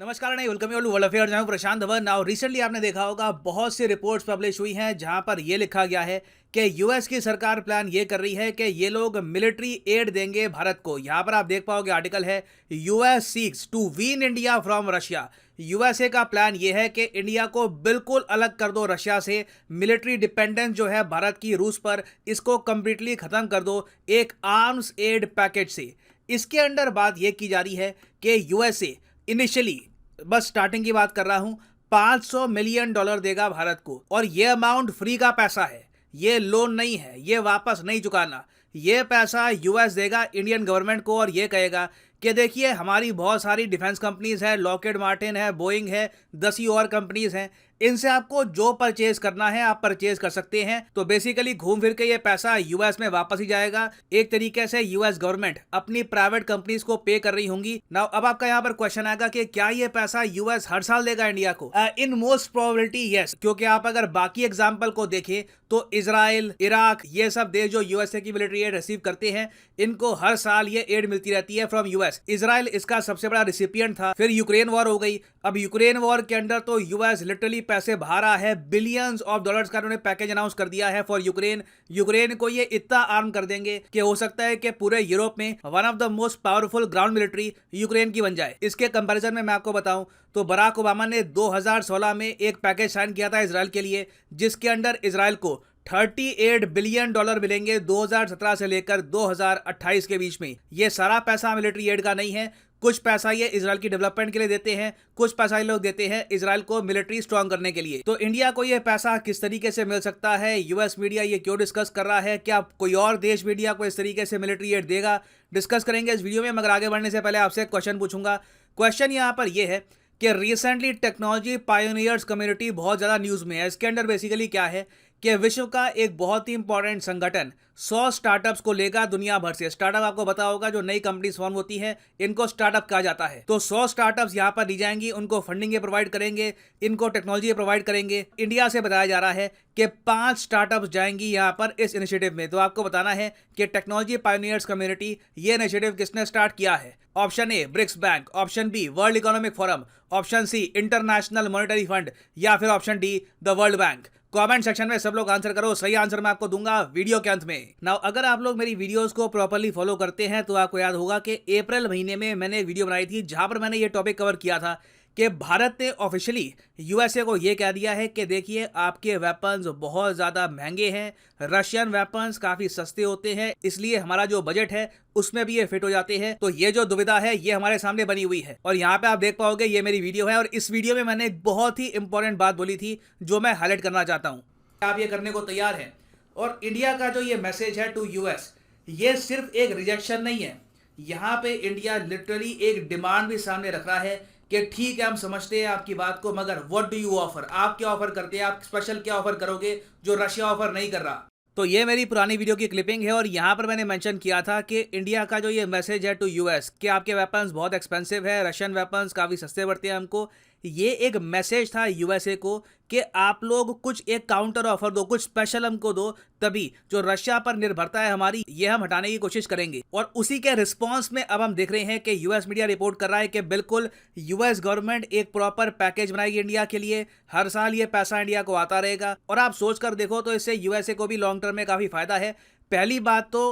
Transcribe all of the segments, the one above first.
नमस्कार नहीं welcome you world affairs. मैं प्रशांत धवन। नाउ रिसेंटली आपने देखा होगा बहुत सी रिपोर्ट्स पब्लिश हुई हैं जहां पर यह लिखा गया है कि यूएस की सरकार प्लान ये कर रही है कि ये लोग मिलिट्री एड देंगे भारत को। यहां पर आप देख पाओगे आर्टिकल है US seeks to wean India from Russia. USA का प्लान ये है कि इंडिया को बिल्कुल अलग कर दो रशिया से। मिलिट्री डिपेंडेंस जो है भारत की रूस पर, इसको कंप्लीटली खत्म कर दो एक आर्म्स एड पैकेज से। इसके अंडर बात यह की जा रही है कि यूएसए इनिशियली, बस स्टार्टिंग की बात कर रहा हूं, $500 मिलियन देगा भारत को। और यह अमाउंट फ्री का पैसा है, यह लोन नहीं है, यह वापस नहीं चुकाना। यह पैसा यूएस देगा इंडियन गवर्नमेंट को और यह कहेगा कि देखिए हमारी बहुत सारी डिफेंस कंपनीज है, लॉकहीड मार्टिन है, बोइंग है, 10 ही और कंपनीज हैं, इनसे आपको जो परचेज करना है आप परचेज कर सकते हैं। तो बेसिकली घूम फिर के ये पैसा यूएस में वापस ही जाएगा। एक तरीके से यूएस गवर्नमेंट अपनी प्राइवेट कंपनीज को पे कर रही होंगी। नाउ अब आपका यहाँ पर क्वेश्चन आएगा कि क्या ये पैसा यूएस हर साल देगा इंडिया को? इन मोस्ट प्रोबेबिलिटी यस, क्योंकि आप अगर बाकी एग्जाम्पल को देखें तो इजराइल, इराक, ये सब देश जो यूएसए की मिलिट्री एड रिसीव करते हैं, इनको हर साल ये एड मिलती रहती है फ्रॉम यूएस। इजराइल इसका सबसे बड़ा रिसिपिएंट था। फिर यूक्रेन वॉर हो गई। अब यूक्रेन वॉर के अंदर तो यूएस लिटरली पैसे बाहर है, बिलियंस ऑफ डॉलर्स का उन्होंने पैकेज अनाउंस कर दिया है फॉर यूक्रेन। यूक्रेन को ये इतना आर्म कर देंगे कि हो सकता है कि पूरे यूरोप में one of the most powerful ground military Ukraine की बन जाए। इसके कंपैरिजन में मैं आपको बताऊं तो बराक ओबामा ने 2016 में एक पैकेज साइन किया था इजराइल के लिए, जिसके अंडर इजराइल को $38 बिलियन मिलेंगे 2017 से लेकर 2028 के बीच में। ये सारा पैसा मिलिट्री एड का नहीं है, कुछ पैसा ये इजराइल की डेवलपमेंट के लिए देते हैं, कुछ पैसा ये लोग देते हैं इजराइल को मिलिट्री स्ट्रांग करने के लिए। तो इंडिया को ये पैसा किस तरीके से मिल सकता है, यूएस मीडिया ये क्यों डिस्कस कर रहा है, क्या कोई और देश मीडिया को इस तरीके से मिलिट्री एड देगा, डिस्कस करेंगे इस वीडियो में। मगर आगे बढ़ने से पहले आपसे एक क्वेश्चन पूछूंगा। क्वेश्चन यहाँ पर यह है कि रिसेंटली टेक्नोलॉजी पायोनियर्स कम्युनिटी बहुत ज्यादा न्यूज में है। इसके अंडर बेसिकली क्या है कि विश्व का एक बहुत ही इंपॉर्टेंट संगठन 100 स्टार्टअप्स को लेगा दुनिया भर से। स्टार्टअप आपको पता होगा जो नई कंपनीज फॉर्म होती है इनको स्टार्टअप कहा जाता है। तो 100 स्टार्टअप्स यहाँ पर दी जाएंगी, उनको फंडिंग प्रोवाइड करेंगे, इनको टेक्नोलॉजी प्रोवाइड करेंगे। इंडिया से बताया जा रहा है कि 5 स्टार्टअप्स जाएंगी यहाँ पर इस इनिशिएटिव में। तो आपको बताना है कि टेक्नोलॉजी पायोनियर्स कम्युनिटी ये इनिशिएटिव किसने स्टार्ट किया है। Option A BRICS bank, option B World Economic Forum, option C International Monetary Fund, या फिर option D the World Bank. Comment section में सब लोग आंसर करो, सही आंसर मैं आपको दूंगा वीडियो के अंत में। नाउ अगर आप लोग मेरी वीडियोस को प्रॉपर्ली फॉलो करते हैं तो आपको याद होगा कि अप्रैल महीने में मैंने एक वीडियो बनाई थी जहां पर मैंने ये टॉपिक कवर किया था कि भारत ने ऑफिशियली यूएसए को यह कह दिया है कि देखिए आपके वेपन्स बहुत ज़्यादा महंगे हैं, रशियन वेपन्स काफ़ी सस्ते होते हैं, इसलिए हमारा जो बजट है उसमें भी ये फिट हो जाते हैं। तो ये जो दुविधा है ये हमारे सामने बनी हुई है। और यहाँ पे आप देख पाओगे ये मेरी वीडियो है और इस वीडियो में मैंने एक बहुत ही इंपॉर्टेंट बात बोली थी जो मैं हाईलाइट करना चाहता हूँ। आप ये करने को तैयार हैं। और इंडिया का जो ये मैसेज है टू यूएस, ये सिर्फ एक रिजेक्शन नहीं है, यहाँ पे इंडिया लिटरली एक डिमांड भी सामने रख रहा है कि ठीक है हम समझते हैं आपकी बात को, मगर व्हाट डू यू ऑफर, आप क्या ऑफर करते हैं, आप स्पेशल क्या ऑफर करोगे जो रशिया ऑफर नहीं कर रहा। तो ये मेरी पुरानी वीडियो की क्लिपिंग है और यहाँ पर मैंने मेंशन किया था कि इंडिया का जो ये मैसेज है टू यूएस कि आपके वेपन्स बहुत एक्सपेंसिव है, रशियन वेपन्स काफ़ी सस्ते पड़ते हैं हमको, ये एक मैसेज था यूएसए को कि आप लोग कुछ एक काउंटर ऑफर दो, कुछ स्पेशल हमको दो, तभी जो रशिया पर निर्भरता है हमारी ये हम हटाने की कोशिश करेंगे। और उसी के रिस्पांस में अब हम देख रहे हैं कि यूएस मीडिया रिपोर्ट कर रहा है कि बिल्कुल यूएस गवर्नमेंट एक प्रॉपर पैकेज बनाएगी इंडिया के लिए, हर साल ये पैसा इंडिया को आता रहेगा। और आप सोच कर देखो तो इससे यूएसए को भी लॉन्ग टर्म में काफी फायदा है। पहली बात तो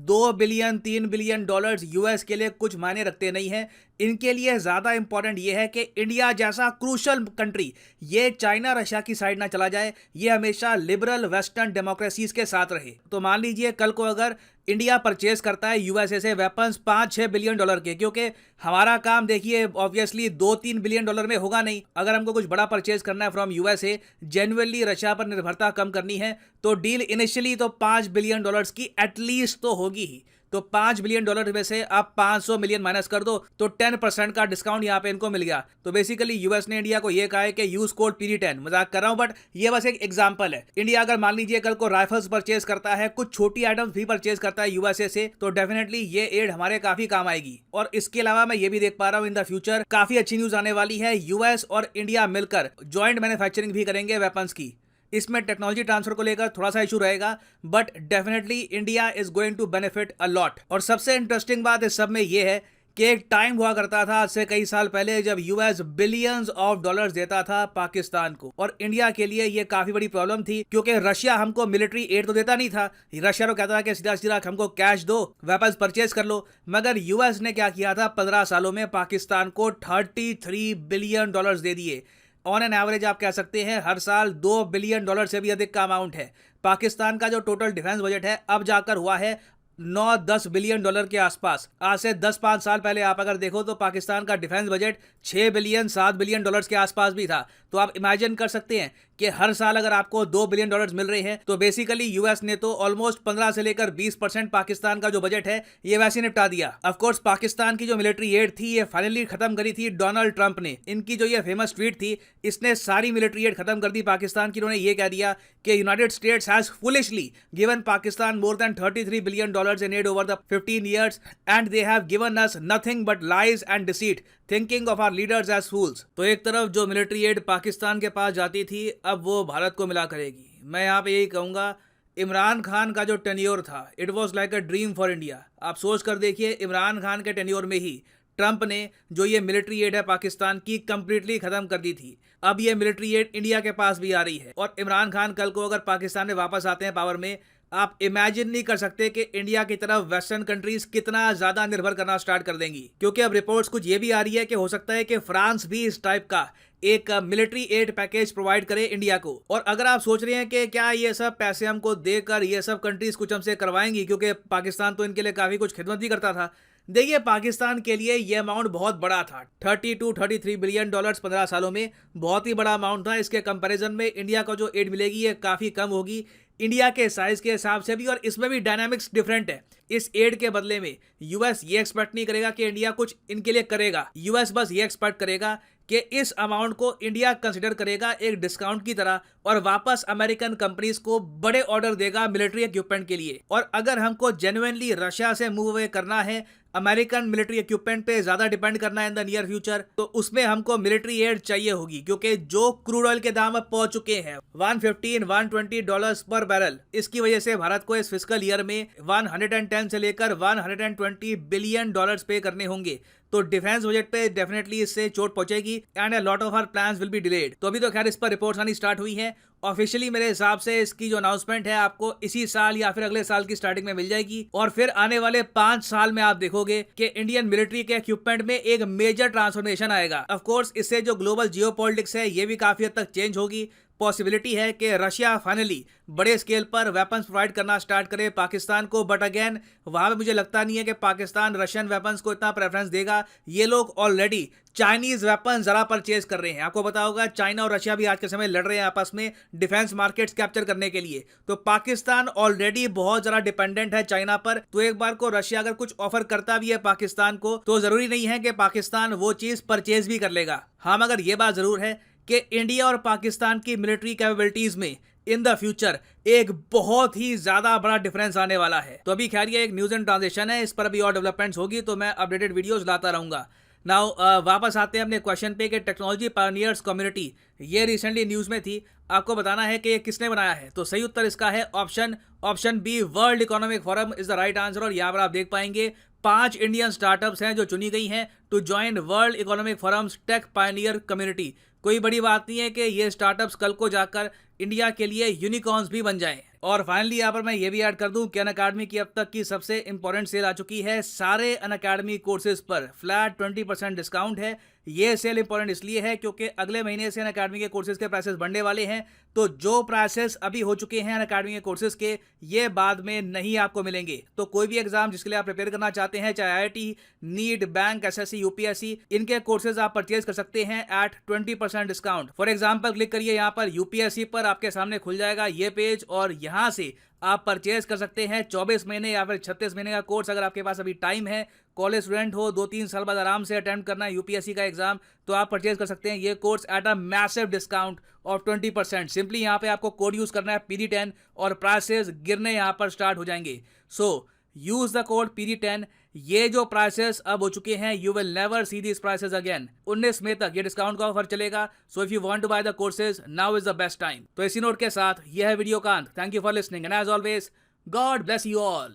2 बिलियन 3 बिलियन डॉलर्स यूएस के लिए कुछ मायने रखते नहीं है, इनके लिए ज़्यादा इंपॉर्टेंट ये है कि इंडिया जैसा क्रूशल कंट्री ये चाइना रशिया की साइड ना चला जाए, ये हमेशा लिबरल वेस्टर्न डेमोक्रेसीज के साथ रहे। तो मान लीजिए कल को अगर इंडिया परचेज करता है यूएसए से वेपन्स 5-6 बिलियन डॉलर के, क्योंकि हमारा काम देखिए ऑब्वियसली 2-3 बिलियन डॉलर में होगा नहीं। अगर हमको कुछ बड़ा परचेज करना है फ्रॉम यूएसए, जेन्युइनली रशिया पर निर्भरता कम करनी है, तो डील इनिशियली तो 5 बिलियन डॉलर्स की एटलीस्ट तो होगी ही। तो 5 बिलियन डॉलर में से आप 500 मिलियन माइनस कर दो तो 10% का डिस्काउंट यहाँ पे इनको मिल गया। तो बेसिकली यूएस ने इंडिया को ये कहा है कि यूज कोड PD10, मजाक कर रहा हूँ बट ये बस एक एग्जांपल है। इंडिया अगर मान लीजिए कल को राइफल्स परचेज करता है, कुछ छोटी आइटम्स भी परचेज करता है यूएसए से, तो डेफिनेटली ये एड हमारे काफी काम आएगी। और इसके अलावा मैं ये भी देख पा रहा हूँ इन द फ्यूचर काफी अच्छी न्यूज आने वाली है, यूएस और इंडिया मिलकर ज्वाइंट मैन्युफैक्चरिंग भी करेंगे वेपन्स की। इसमें टेक्नोलॉजी ट्रांसफर को लेकर थोड़ा सा इशू रहेगा, but definitely India is going to benefit a lot. और सबसे इंटरेस्टिंग बात इस सब में यह है कि एक टाइम हुआ करता था आज से कई साल पहले जब यूएस बिलियंस ऑफ डॉलर्स देता था पाकिस्तान को, और इंडिया के लिए ये काफी बड़ी प्रॉब्लम थी क्योंकि रशिया हमको मिलिट्री एड तो देता नहीं था। रशिया तो कहता था कि सीधा सीधा हमको कैश दो, वेपन्स परचेज कर लो। मगर यूएस ने क्या किया था, 15 सालों में पाकिस्तान को 33 बिलियन डॉलर्स दे दिए। ऑन एन एवरेज आप कह सकते हैं हर साल 2 बिलियन डॉलर से भी अधिक का अमाउंट है। पाकिस्तान का जो टोटल डिफेंस बजट है अब जाकर हुआ है 9-10 बिलियन डॉलर के आसपास। आज से 10-5 साल पहले आप अगर देखो तो पाकिस्तान का defence budget 6 billion 7 billion dollars के आसपास भी था। तो आप इमेजिन कर सकते हैं कि हर साल अगर आपको 2 बिलियन डॉलर्स मिल रहे हैं तो बेसिकली यूएस ने तो ऑलमोस्ट 15 से लेकर 20% पाकिस्तान का जो बजट है ये वैसे निपटा दिया। ऑफ कोर्स पाकिस्तान की जो मिलिट्री एड थी ये फाइनली खत्म करी थी डोनाल्ड ट्रंप ने। इनकी जो ये फेमस ट्वीट थी इसने सारी मिलिट्री एड खत्म कर दी पाकिस्तान की। उन्होंने ये कह दिया कि United States has foolishly given Pakistan more than 33 billion dollars in aid over the 15 years and they have given us nothing but lies and deceit, thinking of our leaders as fools। तो एक तरफ जो मिलिट्री एड पाकिस्तान के पास जाती थी अब वो भारत को मिला करेगी। मैं यहाँ पे यही कहूँगा, इमरान खान का जो टेन्योर था it was like a dream for India. आप सोच कर देखिए, इमरान खान के टेन्योर में ही ट्रंप ने जो ये मिलिट्री एड है पाकिस्तान की कंप्लीटली खत्म कर दी थी। अब ये मिलिट्री एड इंडिया के पास भी आ रही है और इमरान खान कल को अगर पाकिस्तान में वापस आते हैं पावर में, आप इमेजिन नहीं कर सकते कि इंडिया की तरफ वेस्टर्न कंट्रीज कितना ज्यादा निर्भर करना स्टार्ट कर देंगी। क्योंकि अब रिपोर्ट्स कुछ ये भी आ रही है कि हो सकता है कि फ्रांस भी इस टाइप का एक मिलिट्री एड पैकेज प्रोवाइड करे इंडिया को। और अगर आप सोच रहे हैं कि क्या ये सब पैसे हमको देकर ये सब कंट्रीज कुछ हमसे करवाएंगी, क्योंकि पाकिस्तान तो इनके लिए काफी कुछ खिदमत भी करता था। देखिए, पाकिस्तान के लिए ये अमाउंट बहुत बड़ा था, 33 बिलियन डॉलर्स 15 सालों में बहुत ही बड़ा अमाउंट था। इसके कंपैरिजन में इंडिया को जो एड मिलेगी ये काफी कम होगी इंडिया के साइज के हिसाब से भी, और इसमें भी डायनामिक्स डिफरेंट है। इस एड के बदले में यूएस ये एक्सपेक्ट नहीं करेगा कि इंडिया कुछ इनके लिए करेगा। यूएस बस ये एक्सपेक्ट करेगा कि इस अमाउंट को इंडिया कंसिडर करेगा एक डिस्काउंट की तरह और वापस अमेरिकन कंपनीज को बड़े ऑर्डर देगा मिलिट्री इक्विपमेंट के लिए। और अगर हमको जेन्युइनली रशिया से मूव अवे करना है, अमेरिकन मिलिट्री इक्विपमेंट पे ज्यादा डिपेंड करना है इन द नियर फ्यूचर, तो उसमें हमको मिलिट्री एड चाहिए होगी। क्योंकि जो क्रूड ऑयल के दाम अब पहुंच चुके हैं 115-120 डॉलर्स पर बैरल, इसकी वजह से भारत को इस फिस्कल ईयर में 110 से लेकर 120 बिलियन डॉलर्स पे करने होंगे। तो डिफेंस बजट पे डेफिनेटली इससे चोट पहुंचेगी and a lot of our plans will be delayed. तो अभी तो खैर इस पर रिपोर्ट्स आनी स्टार्ट हुई है। ऑफिशियली मेरे हिसाब से इसकी जो अनाउंसमेंट है आपको इसी साल या फिर अगले साल की स्टार्टिंग में मिल जाएगी, और फिर आने वाले 5 साल में आप देखोगे कि इंडियन मिलिट्री के इक्विपमेंट में एक मेजर ट्रांसफॉर्मेशन आएगा। ऑफ कोर्स इससे जो ग्लोबल जियोपॉलिटिक्स है ये भी काफी हद तक चेंज होगी। पॉसिबिलिटी है कि रशिया फाइनली बड़े स्केल पर वेपन्स प्रोवाइड करना स्टार्ट करे पाकिस्तान को, बट अगेन वहां पे मुझे लगता नहीं है कि पाकिस्तान रशियन वेपन्स को इतना प्रेफरेंस देगा। ये लोग ऑलरेडी चाइनीज वेपन जरा परचेज कर रहे हैं। आपको पता होगा चाइना और रशिया भी आज के समय लड़ रहे हैं आपस में डिफेंस मार्केट्स कैप्चर करने के लिए। तो पाकिस्तान ऑलरेडी बहुत ज्यादा डिपेंडेंट है चाइना पर। तो एक बार को रशिया अगर कुछ ऑफर करता भी है पाकिस्तान को तो जरूरी नहीं है कि पाकिस्तान वो चीज परचेज भी कर लेगा। हाँ, मगर ये बात जरूर है कि इंडिया और पाकिस्तान की मिलिट्री कैपेबिलिटीज में इन द फ्यूचर एक बहुत ही ज्यादा बड़ा डिफरेंस आने वाला है। तो अभी खैर ये एक न्यूज एंड ट्रांजिशन है, इस पर अभी और डेवलपमेंट्स होगी तो मैं अपडेटेड वीडियोस लाता रहूंगा। नाउ वापस आते हैं अपने क्वेश्चन पे कि टेक्नोलॉजी पायनियर्स कम्युनिटी ये रिसेंटली न्यूज में थी। आपको बताना है कि ये किसने बनाया है। तो सही उत्तर इसका है option B, World Economic Forum is the right answer. और यहाँ पर आप देख पाएंगे 5 इंडियन स्टार्टअप्स हैं जो चुनी गई हैं to join World Economic Forum's tech pioneer community. कोई बड़ी बात नहीं है कि ये स्टार्टअप्स कल को जाकर इंडिया के लिए यूनिकॉर्न्स भी बन जाएं। और फाइनली यहाँ पर मैं ये भी ऐड कर दूं कि अनअकैडमी की अब तक की सबसे इंपॉर्टेंट सेल आ चुकी है। सारे अनअकैडमी कोर्सेज पर फ्लैट 20% डिस्काउंट है। ये सेल इंपॉर्टेंट इसलिए है क्योंकि अगले महीने से अनअकैडमी के कोर्सेज के प्राइसेस बढ़ने वाले हैं। तो जो प्राइसेस अभी हो चुके हैं अनअकैडमी के कोर्सेज के, ये बाद में नहीं आपको मिलेंगे। तो कोई भी एग्जाम जिसके लिए आप प्रिपेयर करना चाहते हैं, चाहे IIT, NEET, bank, SSC, UPSC, इनके कोर्सेज आप परचेज कर सकते हैं at 20% discount. For example click करिए यहाँ पर UPSC पर, आपके सामने खुल जाएगा ये पेज और यहाँ से आप परचेज कर सकते हैं 24 महीने या फिर 36 महीने का कोर्स। अगर आपके पास अभी टाइम है, कॉलेज स्टूडेंट हो, 2-3 साल बाद आराम से अटेम्प्ट करना है UPSC का एग्जाम, तो आप परचेज कर सकते हैं ये course at a massive discount of 20%। Simply यहाँ पे आपको कोड यूज करना है PD10 और प्राइसेस गिरने यहाँ पर स्टार्ट हो जाएंगे। So use the code PD10। ये जो प्राइसेस अब हो चुके हैं, you will never see this prices again. 19 मई तक ये डिस्काउंट का ऑफर चलेगा। So if you want to buy the courses, now is the best time. तो इसी नोट के साथ यह है वीडियो कांत। Thank you for listening and as always, God bless you all.